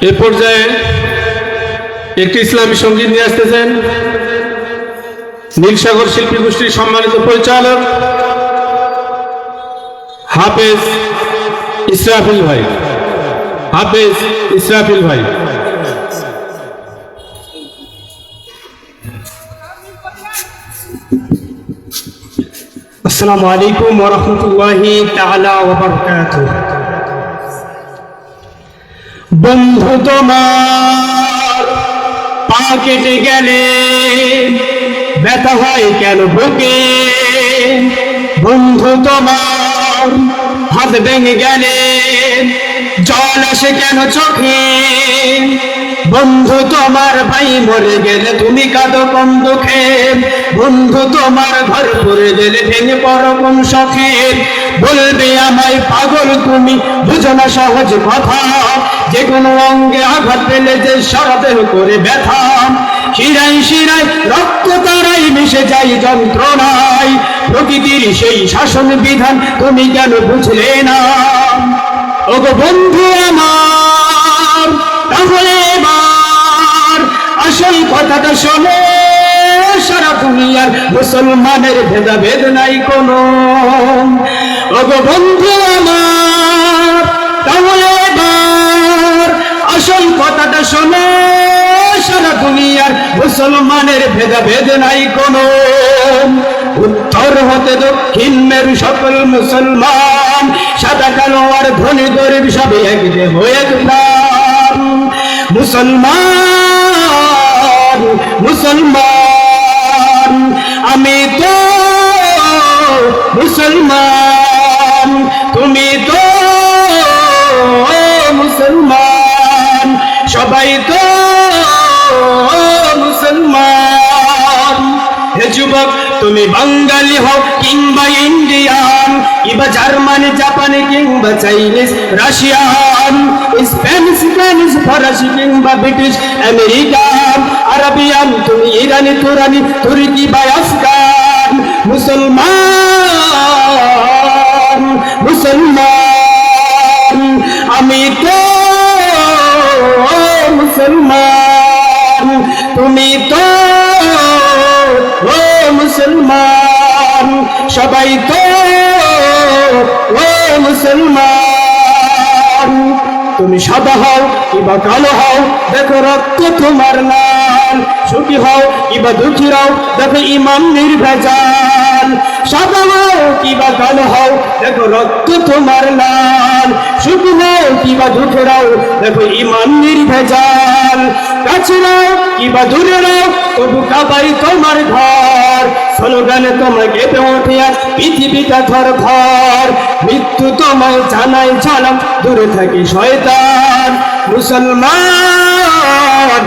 এ পর্যায়ে একটি ইসলামী সঙ্গীত নিয়ে আসতেছেন নীলসাগর শিল্পী গোষ্ঠীর সম্মানিত পরিচালক হাফেজ ইসরাফিল ভাই। হাফেজ ইসরাফিল ভাই। আসসালামু আলাইকুম ওয়া রাহমাতুল্লাহি তাআলা ওয়া বারাকাতুহু। বন্ধু তোমার পা কেটে গেলে ব্যথা হয় কেন বুকে? বন্ধু তোমার হাত ভেঙে গেলে জল আসে কেন চোখে? বন্ধু তোমার ভাই মরে গেলে তুমি কাঁদো কোন দুঃখে? বন্ধু তোমার ঘর পড়ে গেলে ভেঙে পড়ো কোন শখে? বলবে আমায় পাগল তুমি, বুঝো না সহজ কথা, যে কোনো অঙ্গে আঘাত পেলে যে সারা দেহ করে ব্যথা। শিরায় শিরায় রক্ত তারাই মিশে যায় যন্ত্রণায়, প্রকৃতির সেই শাসন বিধান তুমি কেন বুঝলে না? ওগো বন্ধু আমার, তাহলে এবার আসল কথাটা শোনো, সারা দুনিয়ার মুসলমানের ভেদাভেদ নাই কোনো। ওগো বন্ধু আমার, তাহলে এবার আসল কথাটা শোনো, সারা দুনিয়ার মুসলমানের ভেদাভেদ নাই কোনো। উত্তর হতে দক্ষিণ মেরু সকল মুসলমান, সাদা কালো আর ধনী গরিব সবে এক দেহ এক প্রাণ। মুসলমান মুসলমান আমি তো মুসলমান, তুমি তো মুসলমান, সবাই তো মুসলমান। হে যুবক, তুমি বাঙালি হও কিংবা ইন্ডিয়ান, কিংবা জার্মানি জাপানি কিংবা চাইনিজ রাশিয়ান, স্প্যানিশ ফরাসি কিংবা ব্রিটিশ আমেরিকান, আরবিয়ান তুমি ইরানি তুরানি তুর্কি বা আফগান। মুসলমান মুসলমান আমি তো মুসলমান, তুমি তো মুসলমান, সবাই তো মুসলমান। তুমি সাদা হও কিংবা কালো হও, দেখো রক্ত তোমার লাল। সুখী হও কিংবা দুঃখী হও, দেখো ইমান নির্ভেজাল। সাদা হও কিংবা কালো হও, দেখো রক্ত তোমার লাল। সুখী হও কিংবা দুঃখী হও, দেখো ইমান নির্ভেজাল। কাছে নাও কিংবা দূরে নাও, তবু কাবাই তোমার ঘর। স্লোগানে তোমরা কেঁপে ওঠে আজ পৃথিবীটা থর থর। মৃত্যু তোমায় জানাই সালাম, দূরে থাকে শয়তান। মুসলমান।